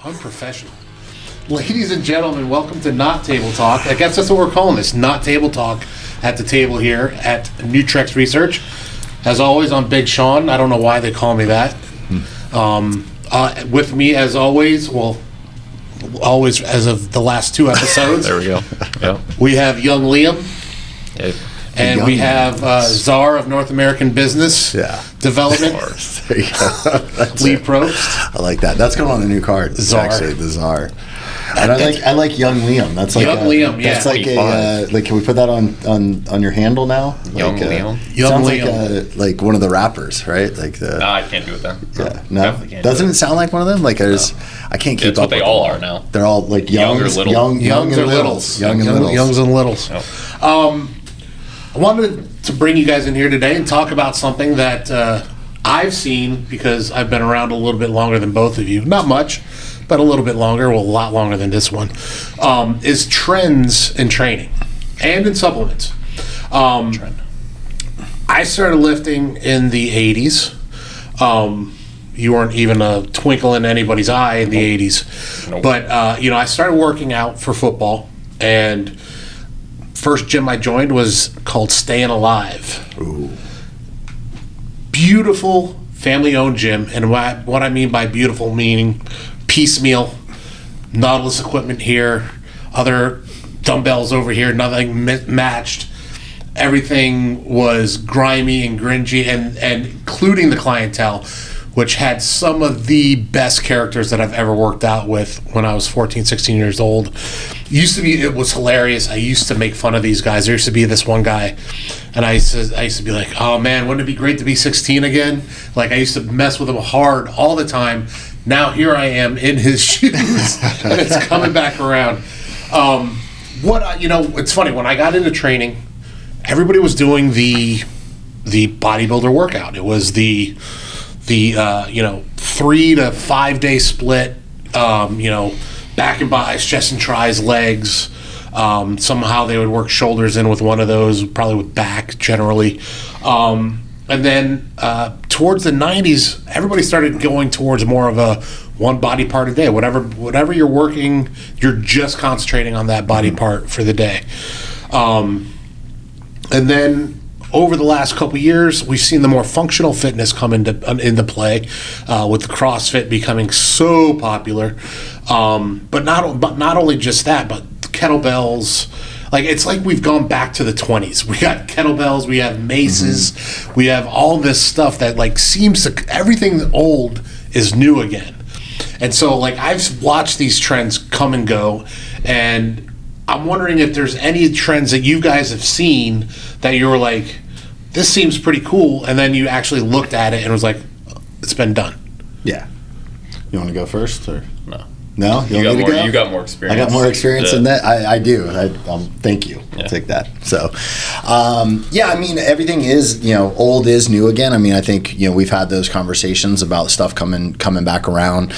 Unprofessional. Ladies and gentlemen, welcome to Not Table Talk. I guess that's what we're calling this, Not Table Talk, at the table here at Nutrex Research. As always, I'm Big Shawn. I don't know why they call me that. With me, as always, always as of the last two episodes. There we go. Yep. We have young Liam. Yep. And we have Czar of North American Business Development. There you go. Lee Probst. I like that. That's going on a new card. Czar. Actually, the Czar. And I like young Liam. That's like young Liam. Yeah. That's like like. Can we put that on your handle now? Young like, Liam. Young sounds Liam. Like one of the rappers, right? Like the. No, I can't do it then. Yeah. No. Definitely can't. Doesn't it sound like one of them? Like there's. I can't keep That's up. what they with all them. are now. They're all like young or little. Youngs or littles. Young and littles. Youngs and littles. Yep. I wanted to bring you guys in here today and talk about something that I've seen, because I've been around a little bit longer than both of you. Not much, but a little bit longer. Well, a lot longer than this one. Is trends in training and in supplements. I started lifting in the 80s. You weren't even a twinkle in anybody's eye in the 80s. Nope. But, I started working out for football, and first gym I joined was called Staying Alive. Ooh. Beautiful family-owned gym, and what I mean by beautiful, meaning piecemeal, Nautilus equipment here, other dumbbells over here, nothing matched. Everything was grimy and grungy, and including the clientele, which had some of the best characters that I've ever worked out with when I was 14, 16 years old. It was hilarious. I used to make fun of these guys. There used to be this one guy, and I used to be like, oh man, wouldn't it be great to be 16 again? Like, I used to mess with him hard all the time. Now here I am in his shoes, and it's coming back around. It's funny, when I got into training, everybody was doing the bodybuilder workout. It was the 3 to 5 day split, back and buys, chest and tries, legs. Somehow they would work shoulders in with one of those, probably with back generally. And then towards the 90s, everybody started going towards more of a one body part a day. Whatever you're working, you're just concentrating on that body part for the day. And then over the last couple of years, we've seen the more functional fitness come into play, with the CrossFit becoming so popular. But not only just that, but kettlebells. Like, it's like we've gone back to the 20s. We got kettlebells, we have maces, we have all this stuff that seems to everything old is new again. And so I've watched these trends come and go, and I'm wondering if there's any trends that you guys have seen that you were like, this seems pretty cool, and then you actually looked at it and was like, it's been done. Yeah. You want to go first, or No. No? You got more experience. I got more experience than that. I do. Thank you. I'll take that. So, everything is, old is new again. I think, we've had those conversations about stuff coming back around.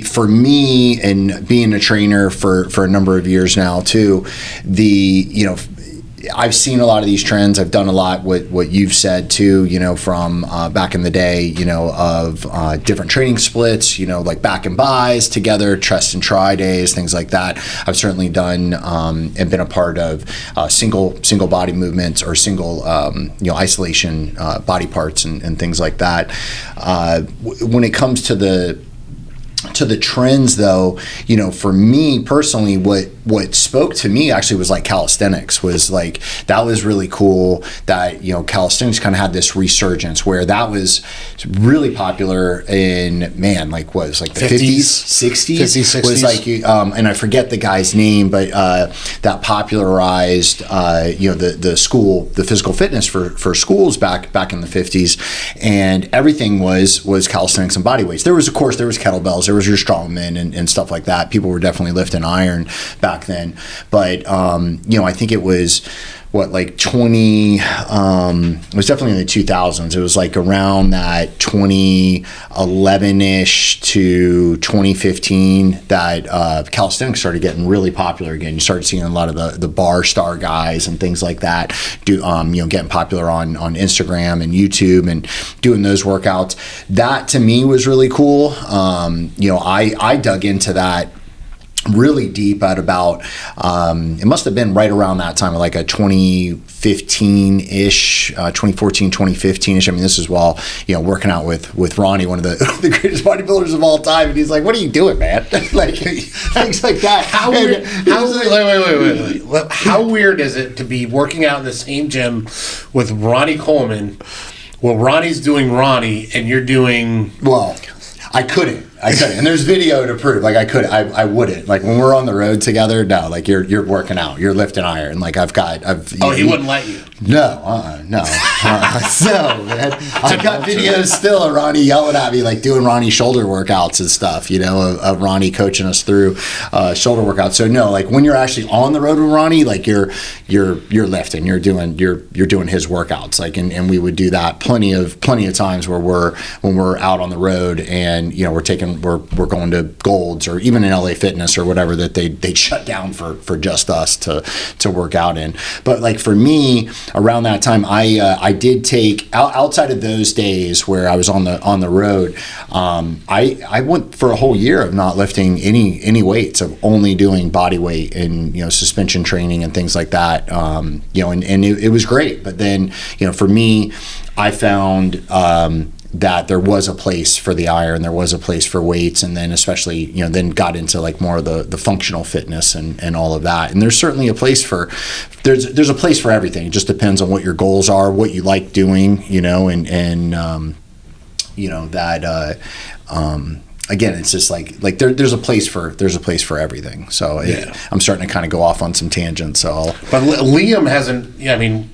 For me, and being a trainer for a number of years now too, I've seen a lot of these trends. I've done a lot what you've said too, from back in the day, of different training splits, like back and buys together, chest and try days, things like that. I've certainly done and been a part of single body movements or single isolation body parts and things like that. When it comes to the trends, though, for me personally, what spoke to me actually was calisthenics. Was that was really cool. That calisthenics kind of had this resurgence where that was really popular in the 50s, 60s. Was and I forget the guy's name, but that popularized the physical fitness for schools back in the 50s, and everything was calisthenics and body weights. There was kettlebells. There was your strongmen and stuff like that. People were definitely lifting iron back then, but I think it was like it was definitely in the 2000s. It was like around that 2011-ish to 2015 that calisthenics started getting really popular again. You started seeing a lot of the bar star guys and things like that getting popular on Instagram and YouTube and doing those workouts. That to me was really cool. I dug into that really deep at about it must have been right around that time, like a 2015-ish 2014 2015-ish. I mean, this is while working out with Ronnie, one of the greatest bodybuilders of all time, and he's like, what are you doing, man? Like things like that. Wait. How weird is it to be working out in the same gym with Ronnie Coleman? Well, Ronnie's doing Ronnie and you're doing... Well, I couldn't. And there's video to prove. Like I wouldn't. Like when we're on the road together, no. Like you're working out, you're lifting iron. Like he wouldn't let you. No, no. So man, I've got videos still of Ronnie yelling at me, like doing Ronnie shoulder workouts and stuff. Of Ronnie coaching us through shoulder workouts. So no, like when you're actually on the road with Ronnie, like you're lifting, you're doing his workouts. Like and we would do that plenty of times when we're out on the road and we're going to Golds or even in LA Fitness or whatever that they'd shut down for just us to work out in. But like for me, around that time, I did take outside of those days where I was on the road. I went for a whole year of not lifting any weights, of only doing body weight and suspension training and things like that. And it was great. But then for me, I found that there was a place for the iron, there was a place for weights, and then especially, then got into like more of the functional fitness and all of that. And there's certainly a place for, there's a place for everything. It just depends on what your goals are, what you like doing, again, it's just like there's a place for everything. So I'm starting to kind of go off on some tangents. But Liam hasn't. I mean,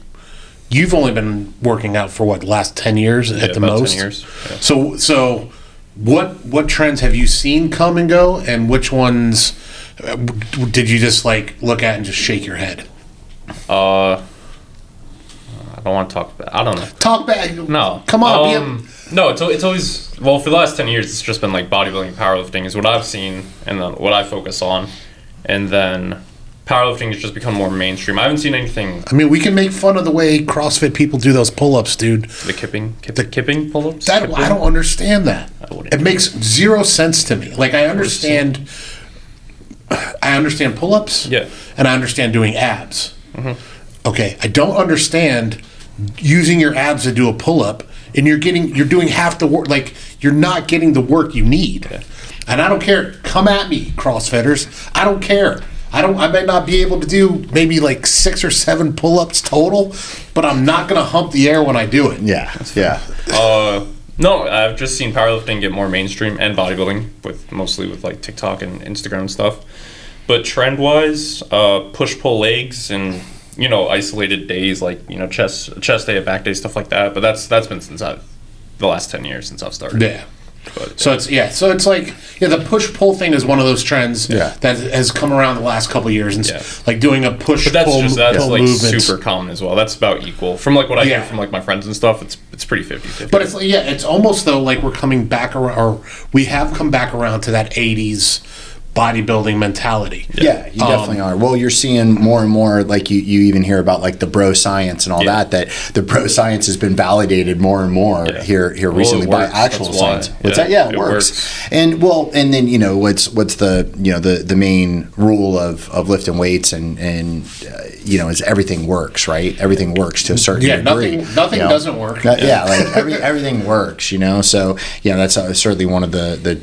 you've only been working out for the last 10 years at the about most. 10 years. Yeah. So what trends have you seen come and go, and which ones did you just like look at and just shake your head? I don't want to talk bad. I don't know. Talk bad. No. Come on. No, it's always, well, for the last 10 years, it's just been like bodybuilding and powerlifting is what I've seen and then what I focus on. And then powerlifting has just become more mainstream. I haven't seen anything. I mean, we can make fun of the way CrossFit people do those pull-ups, dude. The kipping pull-ups? I don't understand that. It makes zero sense to me. Like, I understand pull-ups. Yeah. And I understand doing abs. Mm-hmm. Okay, I don't understand using your abs to do a pull-up and you're doing half the work. Like, you're not getting the work you need. Yeah. And I don't care. Come at me, CrossFitters. I don't care. I might not be able to do maybe like 6 or 7 pull-ups total, but I'm not going to hump the air when I do it. Yeah. No, I've just seen powerlifting get more mainstream and bodybuilding mostly with like TikTok and Instagram and stuff. But trend-wise, push-pull legs and isolated days like chest day, back day, stuff like that. But that's been since the last 10 years since I've started. Yeah. But, so it's like the push pull thing is one of those trends that has come around the last couple of years, and like doing a push pull that's like movements. Super common as well. That's about equal from like what I hear from like my friends and stuff. It's pretty 50-50. But it's almost though like we're coming back around, or we have come back around to that 80s bodybuilding mentality. Yeah, you definitely are. Well, you're seeing more and more, like you even hear about like the bro science and all that the bro science has been validated more and more here recently by actual science. What's that? Yeah, it works. And then what's the main rule of lifting weights and is everything works, right? Everything works to a certain degree. Nothing doesn't work. Like everything works, so that's certainly one of the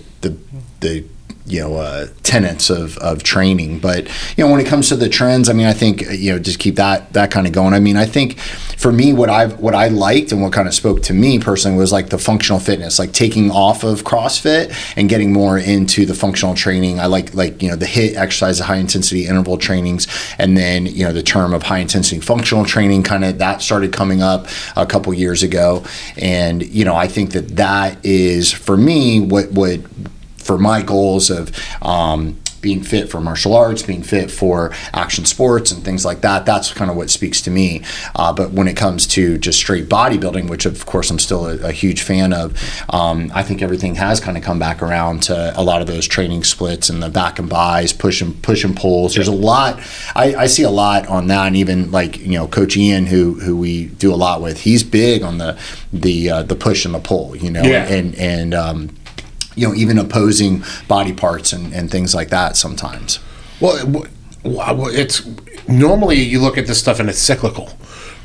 tenets of training. But when it comes to the trends, I mean, I think just keep that kind of going. I mean, I think for me, what I liked and what kind of spoke to me personally was like the functional fitness, like taking off of CrossFit and getting more into the functional training. I like the HIIT exercise, the high intensity interval trainings, and then the term of high intensity functional training, kind of that started coming up a couple years ago. And I think that is for me what for my goals of being fit for martial arts, being fit for action sports and things like that. That's kind of what speaks to me. But when it comes to just straight bodybuilding, which of course I'm still a huge fan of, I think everything has kind of come back around to a lot of those training splits and the back and buys, push and pulls. There's a lot. I see a lot on that, and even like, you know, Coach Ian, who we do a lot with, he's big on the push and the pull, you know, and you know, even opposing body parts and things like that sometimes. Well, it's normally you look at this stuff and it's cyclical,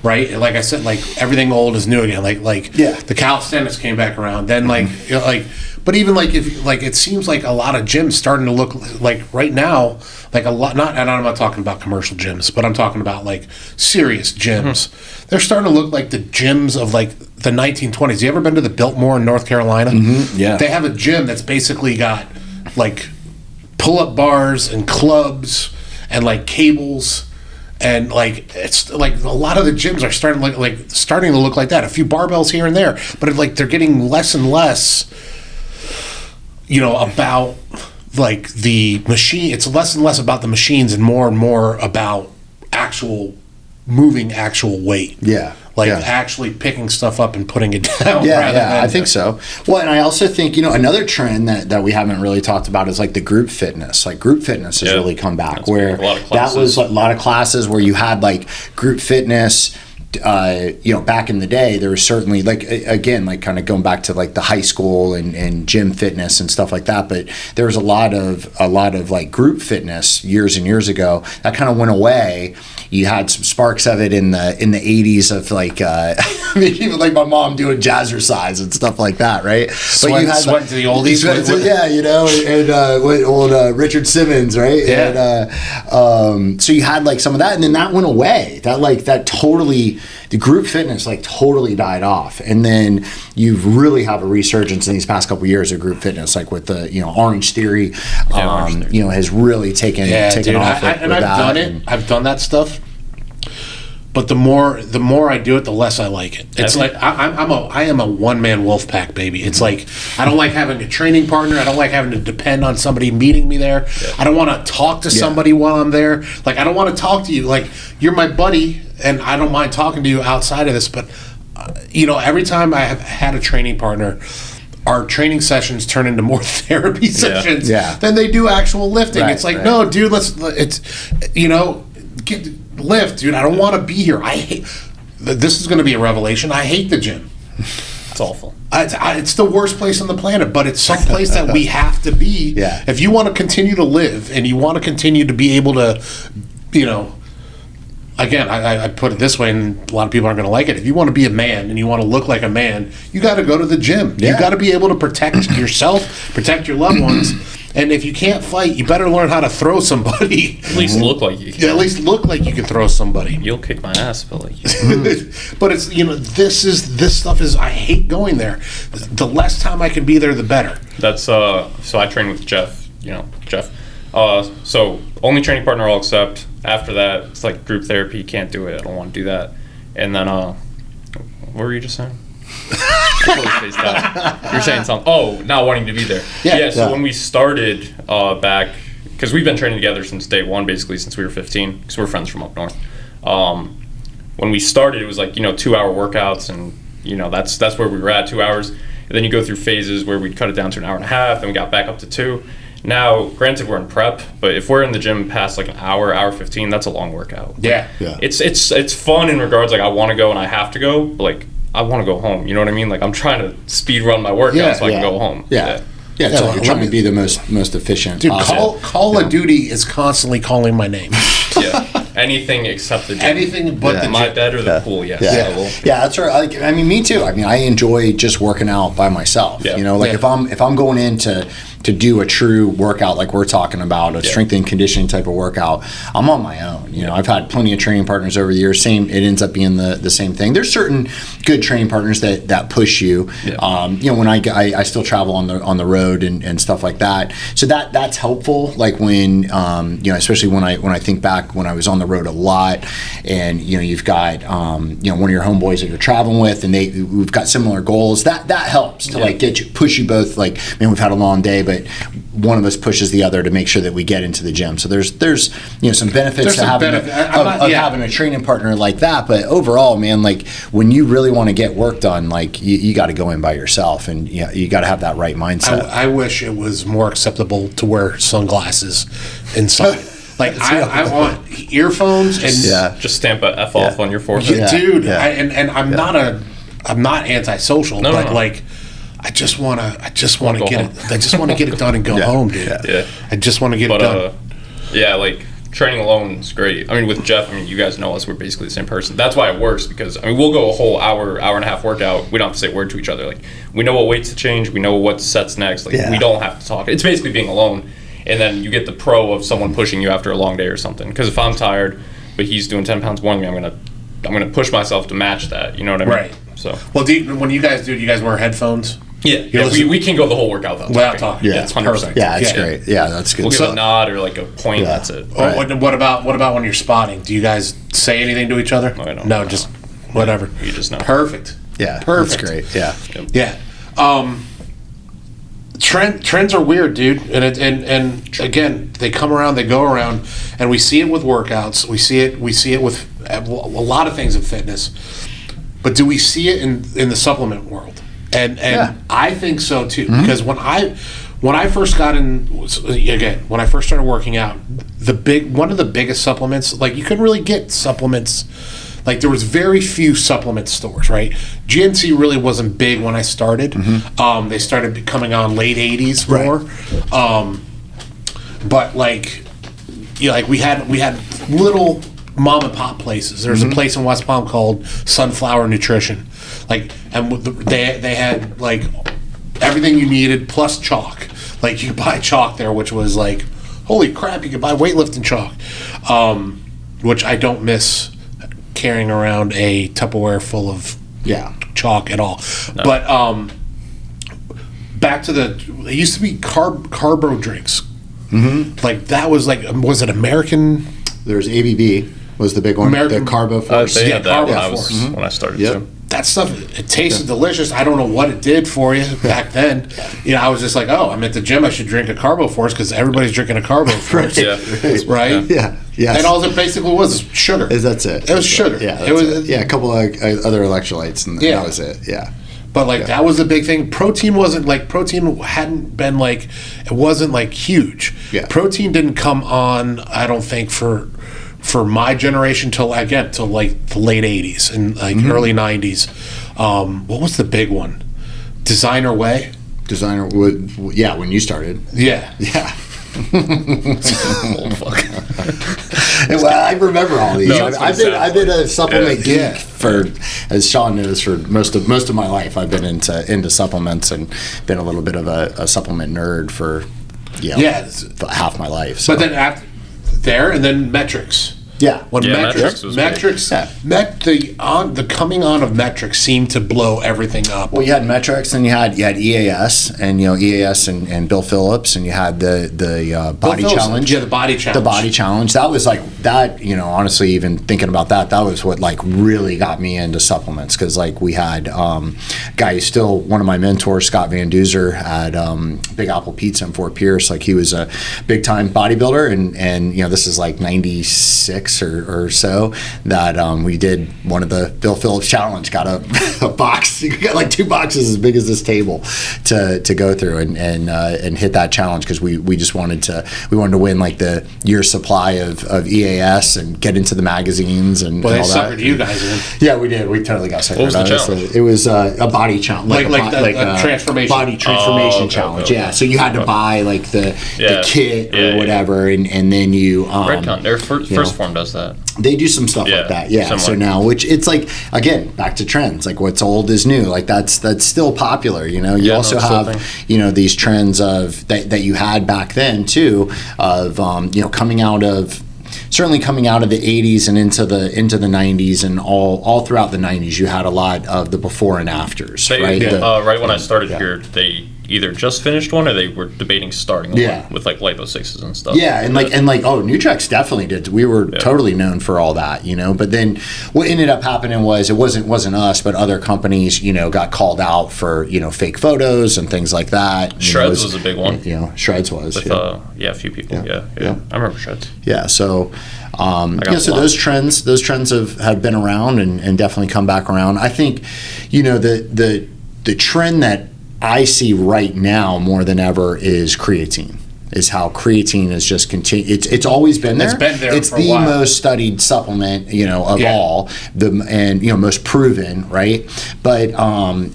right? Like I said, like everything old is new again. Like the calisthenics came back around. Then like you know, like, but even like if like it seems like a lot of gyms starting to look like right now, like a lot. Not, and I'm not talking about commercial gyms, but I'm talking about like serious gyms. They're starting to look like the gyms of like the 1920s. You ever been to the Biltmore in North Carolina? Yeah, they have a gym that's basically got like pull-up bars and clubs and like cables, and like it's like a lot of the gyms are starting to look like that. A few barbells here and there, but like they're getting less and less, you know, about like the machine. It's less and less about the machines and more about moving actual weight. Actually picking stuff up and putting it down. I think so. Well, and I also think, you know, another trend that we haven't really talked about is like the group fitness. Like group fitness has really come back. That's where that was a lot of classes where you had like group fitness. You know, back in the day, there was certainly like, again, like kind of going back to like the high school and gym fitness and stuff like that. But there was a lot of like group fitness years and years ago that kind of went away. You had some sparks of it in the 80s of like, I mean, even like my mom doing jazzercise and stuff like that, right? But you had sweat to the oldies. Yeah, you know, and old Richard Simmons, right? Yeah. And so you had like some of that, and then that went away. That totally, the group fitness like totally died off, and then you really have a resurgence in these past couple of years of group fitness, like with the, you know, Orange Theory, you know, has really taken off. I've done that stuff. But the more I do it, the less I like it. It's like I am a one-man wolf pack, baby. It's like I don't like having a training partner. I don't like having to depend on somebody meeting me there. Yeah. I don't want to talk to somebody while I'm there. Like I don't want to talk to you. Like you're my buddy, and I don't mind talking to you outside of this. But you know, every time I have had a training partner, our training sessions turn into more therapy sessions than they do actual lifting. It's like, no, dude, you know, lift, dude. I don't want to be here. I hate. This is going to be a revelation. I hate the gym. It's awful. It's the worst place on the planet, but it's some place that we have to be. Yeah. If you want to continue to live and you want to continue to be able to, you know, again, I put it this way, and a lot of people aren't going to like it. If you want to be a man and you want to look like a man, you got to go to the gym. Yeah. You got to be able to protect yourself, protect your loved ones. And if you can't fight, you better learn how to throw somebody. At least look like you can. Yeah, at least look like you can throw somebody. You'll kick my ass, but like you. But it's, you know, this stuff is, I hate going there. The less time I can be there, the better. That's so I train with Jeff. You know, Jeff. So only training partner I'll accept. After that, it's like group therapy. Can't do it. I don't want to do that. And then what were you just saying? You're saying something. Oh, not wanting to be there. Yeah. So when we started back, because we've been training together since day one, basically since we were 15, because we're friends from up north. When we started, it was like, you know, 2-hour workouts, and you know that's where we were at, 2 hours. And then you go through phases where we'd cut it down to an hour and a half, then we got back up to 2. Now, granted, we're in prep, but if we're in the gym past like an hour 15, that's a long workout. Yeah. It's fun in regards like I want to go and I have to go, but like I want to go home. You know what I mean? Like I'm trying to speed run my workout so I can go home. Yeah, so you're trying to be the most efficient. Dude, Call of Duty is constantly calling my name. Yeah. Anything except the gym. Anything but my bed or the pool, yes. Yeah, that's right. I mean, me too. I mean, I enjoy just working out by myself. Yeah. You know, like if I'm going in to do a true workout like we're talking about, a strength and conditioning type of workout, I'm on my own. You know, I've had plenty of training partners over the years. It ends up being the same thing. There's certain good training partners that push you. Yeah. You know, when I still travel on the road and stuff like that. So that's helpful. Like when you know, especially when I think back when I was on the road a lot, and you know, you've got you know, one of your homeboys that you're traveling with, and we've got similar goals. That helps to like push you both. Like, man, we've had a long day, but but one of us pushes the other to make sure that we get into the gym. So there's some benefits to having having a training partner like that. But overall, man, like when you really want to get work done, like you got to go in by yourself, and you got to have that right mindset. I wish it was more acceptable to wear sunglasses inside. Like I want earphones and just stamp a F off on your forehead, dude. I'm not antisocial, but like I just want to get it. I just want to get it done and go home, dude. I just want to get it done. Like training alone is great. I mean, with Jeff, you guys know us. We're basically the same person. That's why it works, because we'll go a whole hour and a half workout. We don't have to say a word to each other. Like we know what weights to change. We know what sets next. Like we don't have to talk. It's basically being alone. And then you get the pro of someone pushing you after a long day or something. Because if I'm tired, but he's doing 10 pounds more than me, I'm gonna push myself to match that. You know what I mean? Right. So. Well, when you guys wear headphones? Yeah. We can go the whole workout without talking. Yeah, it's 100%. Yeah, it's great. Yeah, that's good. We'll give a nod or like a point. That's it. What about when you're spotting? Do you guys say anything to each other? No, just whatever. You just know. Perfect. Yeah, perfect. That's great. Yeah. Yeah. Trends are weird, dude, and again, they come around, they go around, and we see it with workouts. We see it with a lot of things in fitness. But do we see it in the supplement world? And I think so too, because when I first got in, again, when I first started working out, one of the biggest supplements, like you couldn't really get supplements. Like there was very few supplement stores, right? GNC really wasn't big when I started. They started coming on late '80s more. But like we had little mom and pop places. There's a place in West Palm called Sunflower Nutrition, and they had like everything you needed plus chalk. Like you could buy chalk there, which was like, holy crap! You could buy weightlifting chalk, which I don't miss. Carrying around a Tupperware full of chalk at all. No. But back to it used to be carbo drinks. Like that was was it American? There's ABB was the big one. The Carbo Force. They had that when I started too. That stuff, it tasted delicious. I don't know what it did for you back then. I was just like, I'm at the gym. I should drink a Carbo Force because everybody's drinking a Carbo Force. Right? Yeah. Yes. And all it basically was sugar. That's it. It was sugar. Yeah. It was a couple of other electrolytes, and that was it. Yeah. But that was the big thing. Protein hadn't been it wasn't huge. Yeah. Protein didn't come on, I don't think, for my generation till like the late 80s and early 90s. What was the big one? Designer Whey? Designer would, when you started. Yeah. Old fuck. Well, I remember all these. I've been a supplement geek for, as Shawn knows, for most of my life. I've been into supplements and been a little bit of a supplement nerd for half my life. So. But then after there, and then Metrics. Yeah. When Metrics was the coming on of Metrics seemed to blow everything up. Well, you had Metrics, and you had EAS, and EAS and Bill Phillips, and you had the Body Challenge. Yeah, the Body Challenge. The Body Challenge. That was that. Honestly, even thinking about that was what really got me into supplements, because we had a guy who's still one of my mentors, Scott Van Duzer, at Big Apple Pizza in Fort Pierce. He was a big time bodybuilder, and this is 96. Or so that we did one of the Bill Phillips challenge. Got a box. You got 2 boxes as big as this table to go through and hit that challenge, because we just wanted to win the year's supply of EAS and get into the magazines and well, all they suckered you guys in. Yeah, we did. We totally got suckered. What was the challenge? It was a body challenge, a transformation body transformation challenge. Okay. Yeah, so you had to buy the kit or whatever, and then you Redcon, their first form does that. They do some stuff like that, yeah. Similar. So now, which it's again, back to trends. What's old is new. That's still popular. You also have these trends of that you had back then too, of coming out of. Certainly coming out of the 80s and into the 90s, and all throughout the 90s, you had a lot of the before and afters, right? Right when I started here, they either just finished one or they were debating starting Yeah. one with like Lipo 6s and stuff. Yeah, and Nutrex definitely did. We were totally known for all that, you know. But then what ended up happening was it wasn't us, but other companies, you know, got called out for, you know, fake photos and things like that. Shreds was a big one. You know, Shreds was. With a few people. Yeah. I remember Shreds. Yeah, so so those trends have been around and definitely come back around. I think, you know, the trend that I see right now more than ever is creatine. Is how creatine is just continue. It's always been there. It's been there. It's for the a while. most studied supplement, you know, of all. And you know, most proven, right? But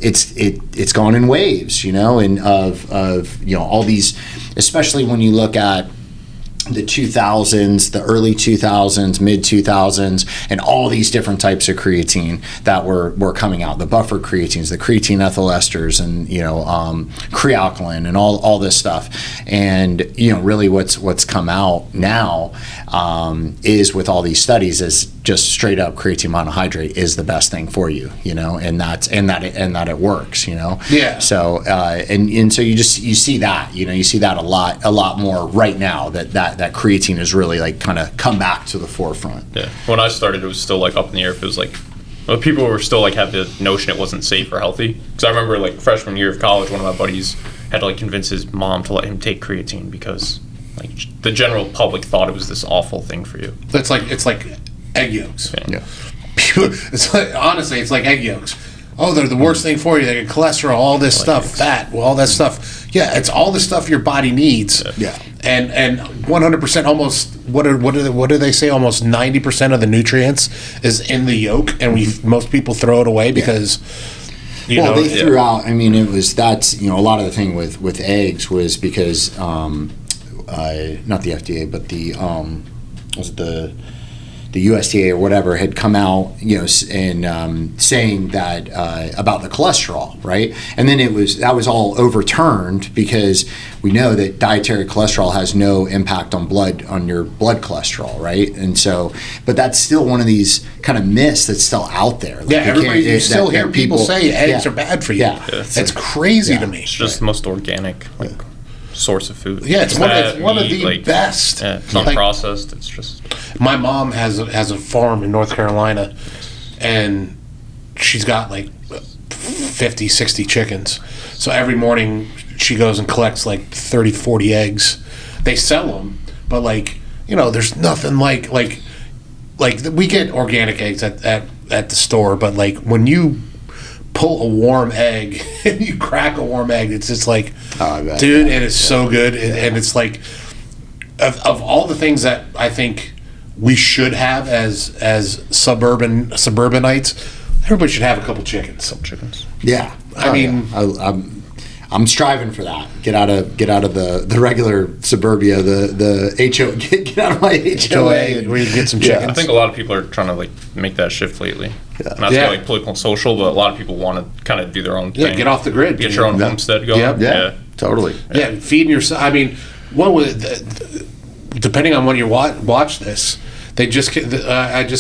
it's gone in waves, you know, and of you know, all these, especially when you look at the 2000s, the early 2000s, mid 2000s, and all these different types of creatine that were coming out. The buffered creatines, the creatine ethyl esters, and you know, crealkaline, and all this stuff. And you know, really, what's come out now is with all these studies is just straight up creatine monohydrate is the best thing for you, you know, and that it works, you know. Yeah. So and so you see that, you know, you see that a lot more right now that creatine is really like kind of come back to the forefront. Yeah. When I started, it was still like up in the air if it was like, well, people were still like have the notion it wasn't safe or healthy. Because I remember like freshman year of college, one of my buddies had to like convince his mom to let him take creatine because like the general public thought it was this awful thing for you. It's like egg yolks. Yeah. It's like, honestly, it's like egg yolks. Oh, they're the worst thing for you. They get cholesterol, all this stuff, fat, all that stuff. Yeah, it's all the stuff your body needs. Yeah. And 100% almost, what do they say? Almost 90% of the nutrients is in the yolk, and most people throw it away because, you know. They threw out, I mean, that's, you know, a lot of the thing with eggs was because, not the FDA, but was it the USDA or whatever had come out, you know, and saying that about the cholesterol, right? And then that was all overturned because we know that dietary cholesterol has no impact on your blood cholesterol, right? And so, but that's still one of these kind of myths that's still out there. Like you still hear people say eggs are bad for you. Yeah. It's crazy to me. It's just the most organic source of food. Yeah, it's one of the best. Yeah, it's not processed. It's just. My mom has a farm in North Carolina, and she's got like 50, 60 chickens. So every morning she goes and collects like 30, 40 eggs. They sell them, but like, you know, there's nothing like we get organic eggs at the store, but like when you pull a warm egg and you crack a warm egg, it's just like, dude, it is so good. And it's like, of all the things that I think we should have as suburbanites, everybody should have a couple chickens. Some chickens. Yeah. I mean, I'm striving for that. Get out of the regular suburbia, the HO. Get out of my HOA. Where you get some chickens. I think a lot of people are trying to like make that shift lately. Not to get like political and social, but a lot of people want to kind of do their own thing. Yeah, get off the grid. Get your own homestead going. Yeah, totally. Yeah, feeding yourself. I mean, depending on when you watch this, I just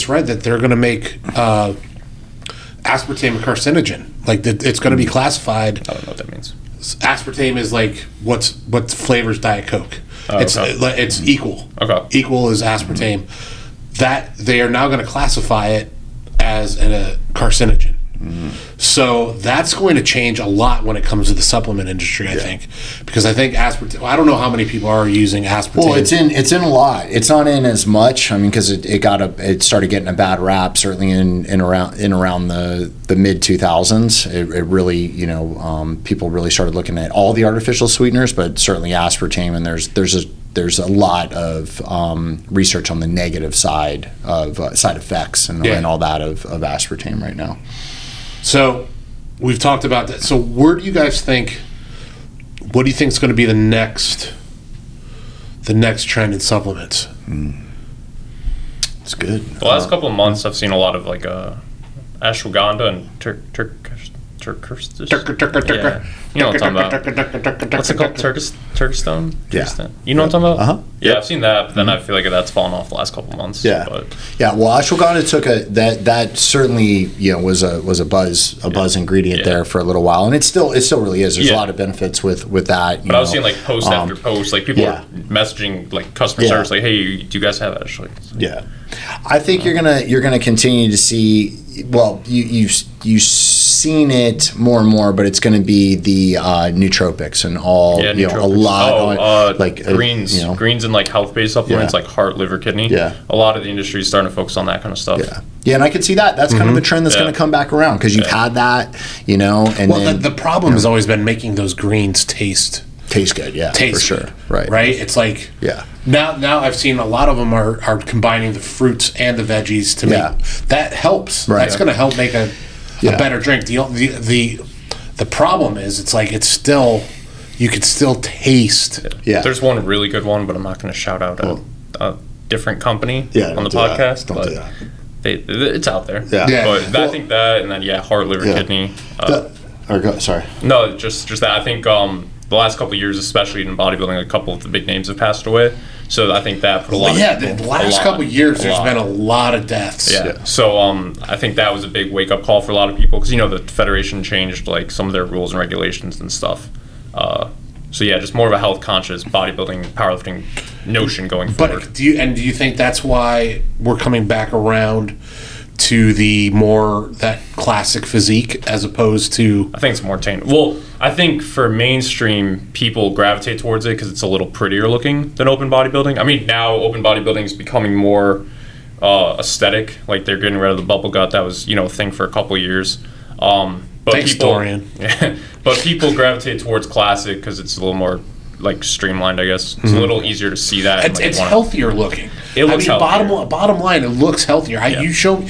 read that they're going to make aspartame a carcinogen. Like it's going to be classified. I don't know what that means. Aspartame is like what flavors Diet Coke. Oh, it's equal. Okay. Equal is aspartame. That they are now going to classify it as a carcinogen. So that's going to change a lot when it comes to the supplement industry, I think, because I think aspartame. I don't know how many people are using aspartame. Well, it's in a lot. It's not in as much. I mean, because it started getting a bad rap certainly in around the mid 2000s. It really, you know, people really started looking at all the artificial sweeteners, but certainly aspartame. And there's a lot of research on the negative side of side effects and all that of aspartame right now. So we've talked about that. So where do you guys think? What do you think is going to be the next trend in supplements? It's good. The last couple of months, I've seen a lot of like ashwagandha and Turkish. Turker. You know what I'm talking about. What's it called? Turkestan? Yeah. Turkestan. You know what I'm talking about? Uh-huh. Yeah, I've seen that, but then I feel like that's fallen off the last couple months. Yeah. But Well, ashwagandha took that certainly was a buzz ingredient there for a little while, and it still really is. There's a lot of benefits with that. But I was seeing like post after post, like people are messaging like customer service, like, "Hey, do you guys have Ashley?" Yeah, I think you're gonna continue to see. Well, you've seen it more and more, but it's going to be the nootropics and all. A lot like greens, greens and like health-based supplements like heart, liver, kidney. Yeah, a lot of the industry is starting to focus on that kind of stuff. Yeah, and I can see that. That's kind of a trend that's going to come back around because you've had that, And then the problem has always been making those greens taste good. Yeah, for sure. Right. It's like Now I've seen a lot of them are combining the fruits and the veggies to make that helps. Right. That's going to help make a better drink. The problem is it's still you could still taste. Yeah. There's one really good one, but I'm not going to shout out a different company on the podcast. Don't do that. It's out there. Yeah. But I think that, and then heart, liver, kidney. Sorry. No, just that. I think the last couple of years, especially in bodybuilding, a couple of the big names have passed away. So I think that put a lot. The last couple of years, there's been a lot of deaths. Yeah. So I think that was a big wake up call for a lot of people because the federation changed like some of their rules and regulations and stuff. So just more of a health conscious bodybuilding, powerlifting notion going forward. But do you think that's why we're coming back around to the more that classic physique as opposed to? I think it's more attainable. Well, I think for mainstream, people gravitate towards it because it's a little prettier looking than open bodybuilding. I mean, now open bodybuilding is becoming more aesthetic. Like they're getting rid of the bubble gut. That was a thing for a couple of years. But Thanks, Dorian. But people gravitate towards classic because it's a little more like streamlined, I guess. It's a little easier to see that. It's healthier looking. It looks healthier. Bottom line, it looks healthier. You show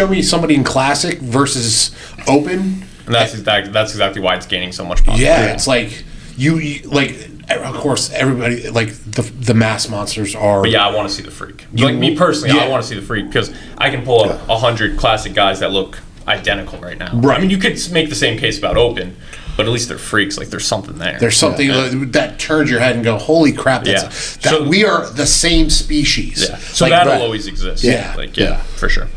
me somebody in classic versus open. And that's exactly why it's gaining so much popularity. Yeah, it's like you like. Of course, everybody like the mass monsters are. But I want to see the freak. Like me personally, I want to see the freak because I can pull up 100 classic guys that look identical right now. Right. I mean, you could make the same case about open, but at least they're freaks. Like there's something there. There's something that turns your head and go, "Holy crap!" We are the same species. Yeah. So that'll always exist. For sure.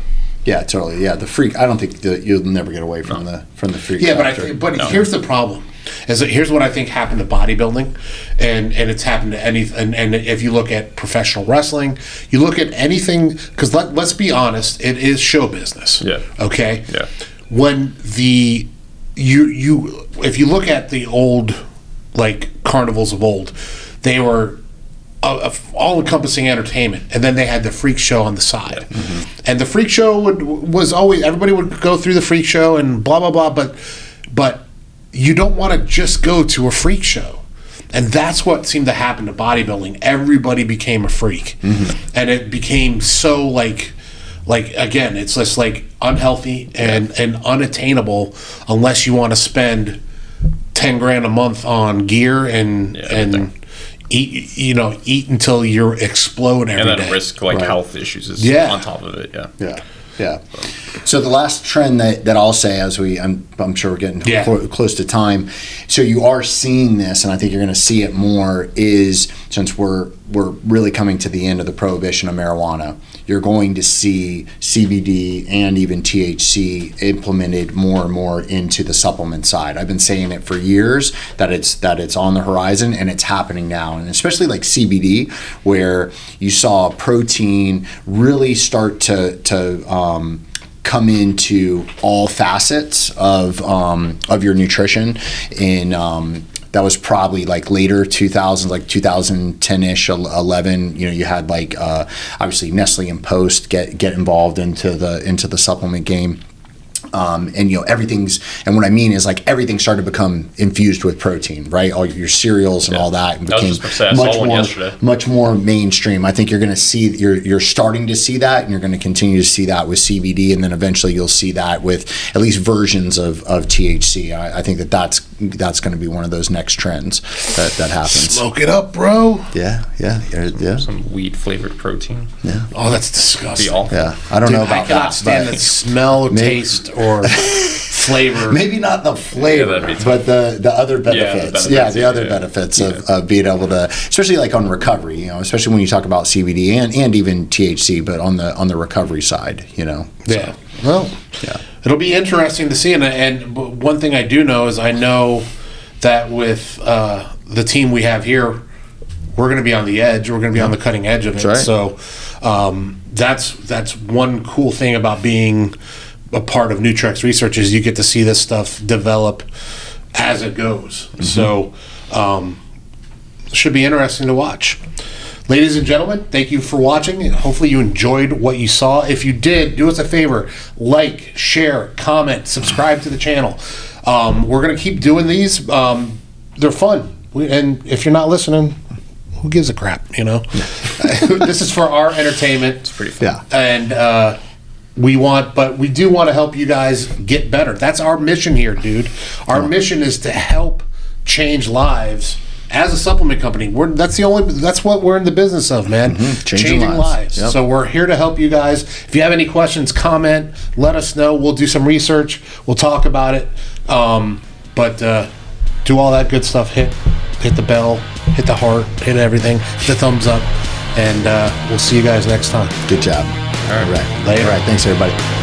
Yeah, totally. Yeah, the freak. I don't think you'll never get away from the freak. Yeah, but here's the problem. Here's what I think happened to bodybuilding, and it's happened to anything. And if you look at professional wrestling, you look at anything, because let's be honest, it is show business. Yeah. Okay. Yeah. When if you look at the old like carnivals of old, they were all-encompassing entertainment, and then they had the freak show on the side, and the freak show was always, everybody would go through the freak show and blah blah blah, but you don't want to just go to a freak show, and that's what seemed to happen to bodybuilding. Everybody became a freak, and it became so like again, it's just like unhealthy and unattainable unless you want to spend $10,000 a month on gear and eat until you explode every day. And then risk health issues on top of it. Yeah. So the last trend that I'll say, as I'm sure we're getting close to time. So you are seeing this, and I think you're going to see it more. Is since we're really coming to the end of the prohibition of marijuana, you're going to see CBD and even THC implemented more and more into the supplement side. I've been saying it for years that it's on the horizon, and it's happening now. And especially like CBD, where you saw protein really start to come into all facets of your nutrition that was probably like later 2000s, like 2010-ish, 11. You had like obviously Nestle and Post get involved into the supplement game. And everything's, and what I mean is like everything started to become infused with protein, right? All your cereals and all that, and became much more mainstream. I think you're going to see, you're starting to see that, and you're going to continue to see that with CBD, and then eventually you'll see that with at least versions of THC. I think that's going to be one of those next trends that happens. Smoke it up, bro. Yeah. Some weed flavored protein. Yeah. Oh, that's disgusting. Yeah. I don't know about I cannot that. stand the smell, taste, or flavor. Maybe not the flavor, that'd be tough. but the other benefits. The other yeah. benefits of being able to, especially like on recovery, you know, especially when you talk about CBD and even THC, but on the recovery side, you know. Yeah. Well, yeah. It'll be interesting to see. And one thing I do know is I know that with the team we have here, we're going to be on the edge. We're going to be on the cutting edge of it. That's So that's one cool thing about being a part of Nutrex research is you get to see this stuff develop as it goes. Mm-hmm. So should be interesting to watch. Ladies and gentlemen, thank you for watching. Hopefully you enjoyed what you saw. If you did, do us a favor. Like, share, comment, subscribe to the channel. We're going to keep doing these. They're fun. And if you're not listening, who gives a crap, you know? This is for our entertainment. It's pretty fun. Yeah. And we do want to help you guys get better. That's our mission here, dude. Our mission is to help change lives. As a supplement company, that's what we're in the business of, man. Mm-hmm. Changing lives. Yep. So we're here to help you guys. If you have any questions, comment, let us know. We'll do some research. We'll talk about it. But do all that good stuff. Hit the bell, hit the heart, hit everything, hit the thumbs up, and we'll see you guys next time. Good job. All right. Later. All right. Thanks, everybody.